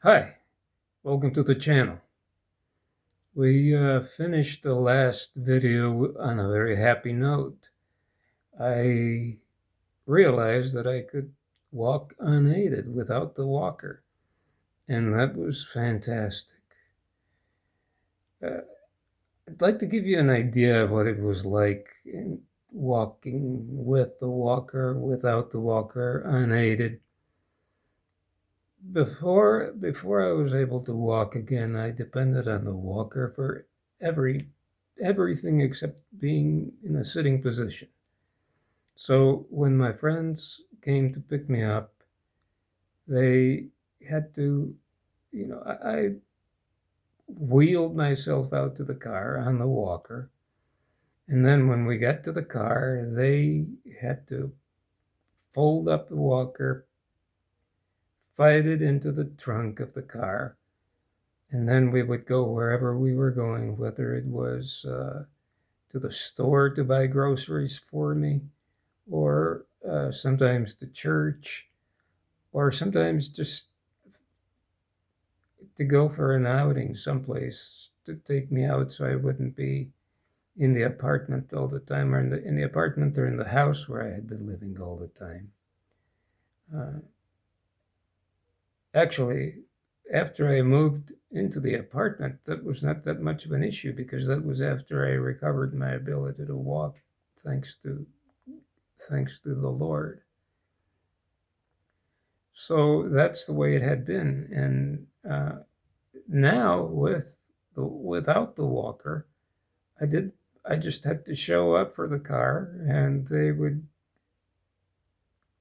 Hi, welcome to the channel. We finished the last video on a very happy note. I realized that I could walk unaided without the walker, and that was fantastic. Uh, I'd like to give you an idea of what it was like in walking with the walker, without the walker, unaided. Before I was able to walk again, I depended on the walker for everything except being in a sitting position. So when my friends came to pick me up, they had to, I wheeled myself out to the car on the walker. And then when we got to the car, they had to fold up the walker, fight it into the trunk of the car, and then we would go wherever we were going, whether it was to the store to buy groceries for me, or sometimes to church, or sometimes just to go for an outing someplace to take me out so I wouldn't be in the apartment all the time, or in the apartment or in the house where I had been living all the time. Uh, Actually, after I moved into the apartment, that was not that much of an issue because that was after I recovered my ability to walk, thanks to the Lord. So that's the way it had been, and now without the walker, I did. I just had to show up for the car, and they would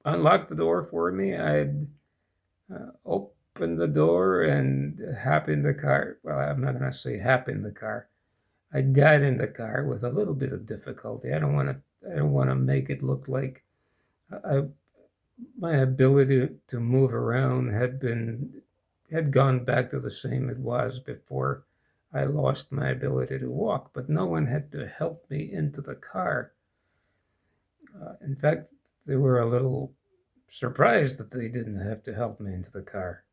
unlock the door for me. I'd open the door and hop in the car. Well, I'm not going to say hop in the car. I got in the car with a little bit of difficulty. I don't want to. I don't want to make it look like I, my ability to move around had gone back to the same it was before I lost my ability to walk. But no one had to help me into the car. In fact, they were a little surprised that they didn't have to help me into the car.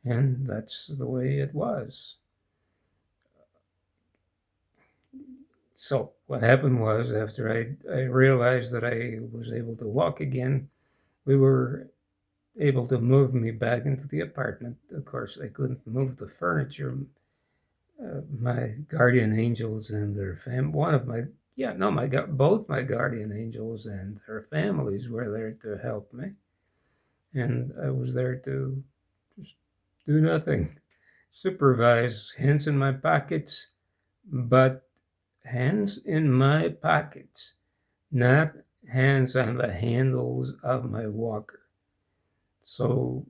And that's the way it was. So what happened was, after I realized that I was able to walk again, we were able to move me back into the apartment. Of course, I couldn't move the furniture. My guardian angels and their one of my, yeah, no, both my guardian angels and their families were there to help me. And I was there to just do nothing, supervise, hands in my pockets, but hands in my pockets, not hands on the handles of my walker. So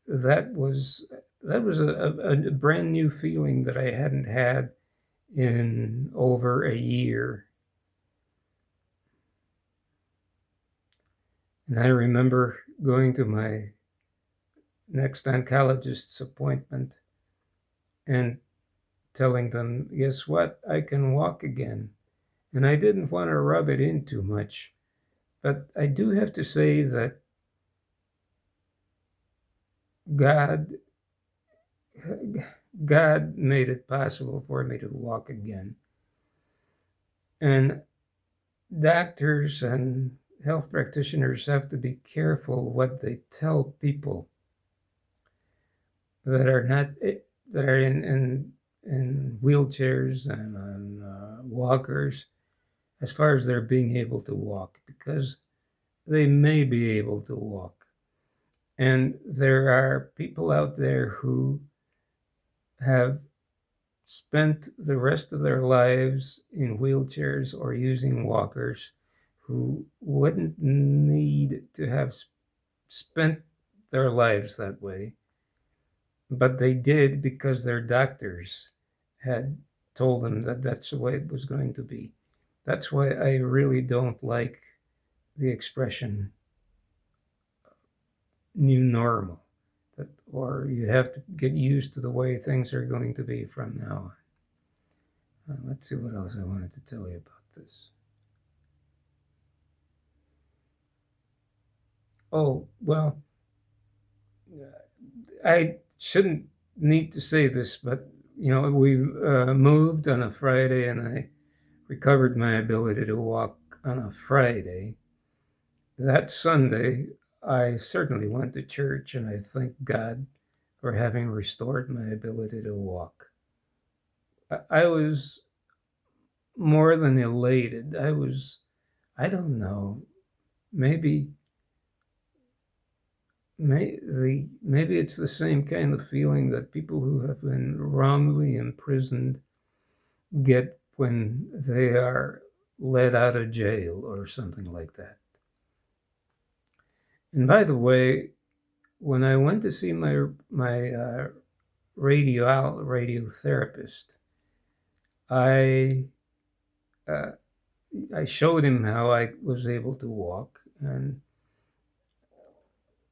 that was a brand new feeling that I hadn't had in over a year. And I remember going to my next oncologist's appointment and telling them, guess what? I can walk again. And I didn't want to rub it in too much. But I do have to say that God God made it possible for me to walk again. And doctors and health practitioners have to be careful what they tell people that are not that are in wheelchairs and on walkers, as far as their being able to walk, because they may be able to walk. And there are people out there who have spent the rest of their lives in wheelchairs or using walkers, who wouldn't need to have spent their lives that way, but they did because their doctors had told them that that's the way it was going to be. That's why I really don't like the expression new normal, that, or you have to get used to the way things are going to be from now on. Let's see what else I wanted to tell you about this. Oh, well, I shouldn't neat to say this, but we moved on a Friday, and I recovered my ability to walk on a Friday. That Sunday, I certainly went to church, and I thank God for having restored my ability to walk. I was more than elated. I don't know, maybe maybe it's the same kind of feeling that people who have been wrongly imprisoned get when they are let out of jail or something like that. And by the way, when I went to see my radiotherapist, I uh, I showed him how I was able to walk, and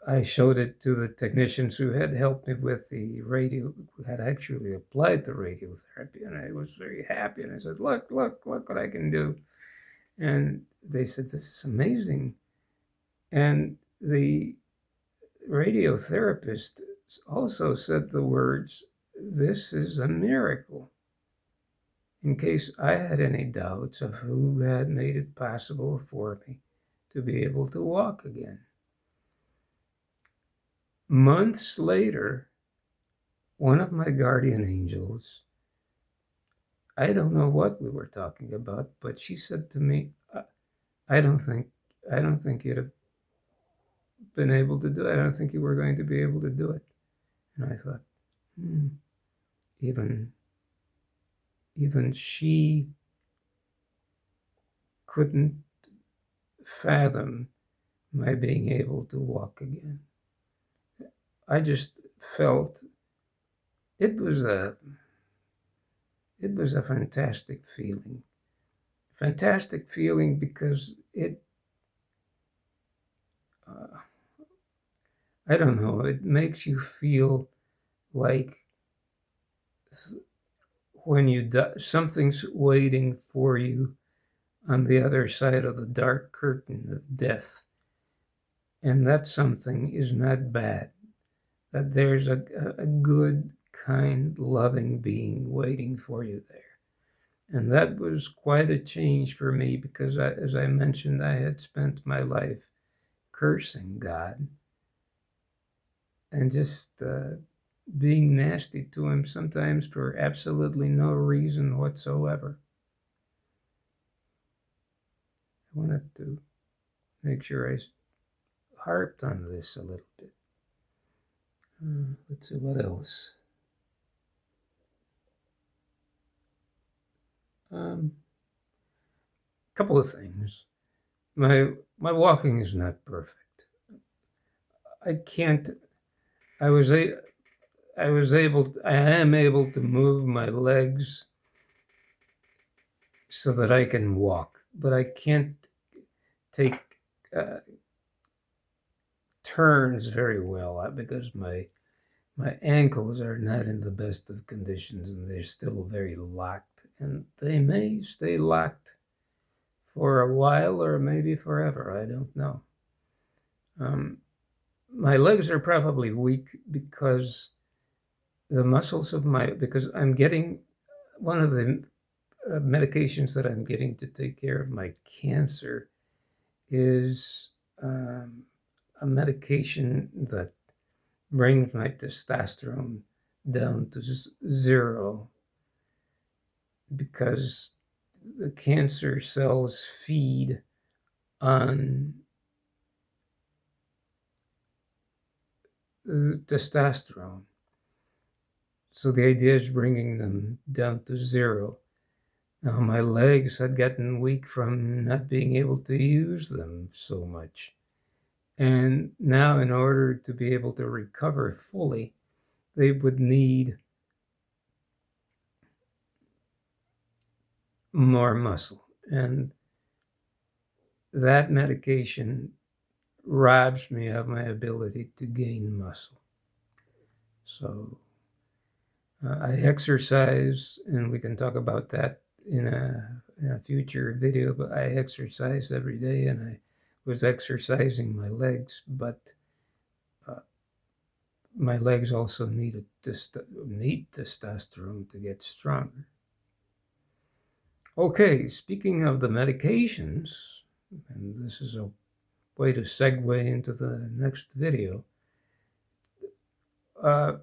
I showed it to the technicians who had helped me with the radio, who had actually applied the radiotherapy, and I was very happy. And I said, "Look, look, look what I can do!" And they said, "This is amazing." And the radiotherapist also said the words, "This is a miracle," in case I had any doubts of who had made it possible for me to be able to walk again. Months later, one of my guardian angels, I don't know what we were talking about, but she said to me, I don't think you'd have been able to do it. I don't think you were going to be able to do it." And I thought, even she couldn't fathom my being able to walk again. I just felt it was a fantastic feeling. Fantastic feeling because I don't know, it makes you feel like when you die, something's waiting for you on the other side of the dark curtain of death. And that something is not bad. That there's a good, kind, loving being waiting for you there. And that was quite a change for me because, as I mentioned, I had spent my life cursing God and just being nasty to him sometimes for absolutely no reason whatsoever. I wanted to make sure I harped on this a little bit. Let's see what else. Couple of things. My walking is not perfect. I can't. I am able to move my legs so that I can walk, but I can't take turns very well because my ankles are not in the best of conditions and they're still very locked, and they may stay locked for a while or maybe forever. I don't know. My legs are probably weak because the muscles of because I'm getting one of the medications that I'm getting to take care of my cancer is a medication that brings my testosterone down to zero because the cancer cells feed on testosterone. So the idea is bringing them down to zero. Now my legs had gotten weak from not being able to use them so much. And now in order to be able to recover fully, they would need more muscle. And that medication robs me of my ability to gain muscle. So I exercise, and we can talk about that in a future video, but I exercise every day, and I was exercising my legs, but my legs also need testosterone to get stronger. Okay, speaking of the medications, and this is a way to segue into the next video. Uh,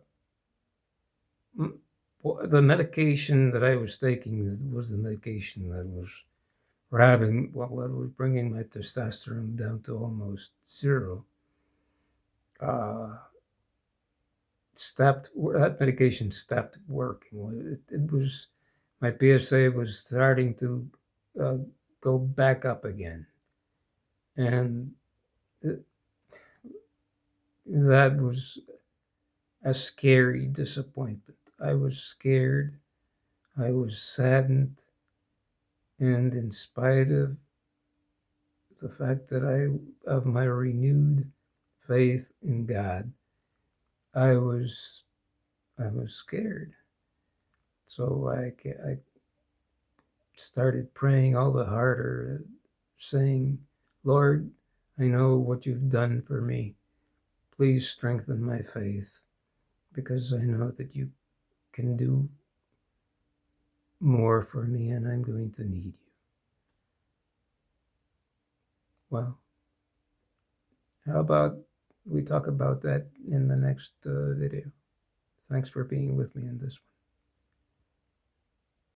the medication that I was taking was the medication that was that was bringing my testosterone down to almost zero. That medication stopped working. It was my PSA was starting to uh, go back up again, and that was a scary disappointment. I was scared. I was saddened, and in spite of the fact that of my renewed faith in God, I was scared. So I started praying all the harder, saying, Lord, I know what you've done for me. Please strengthen my faith, because I know that you can do more for me, and I'm going to need you. Well, how about we talk about that in the next video? Thanks for being with me in this one.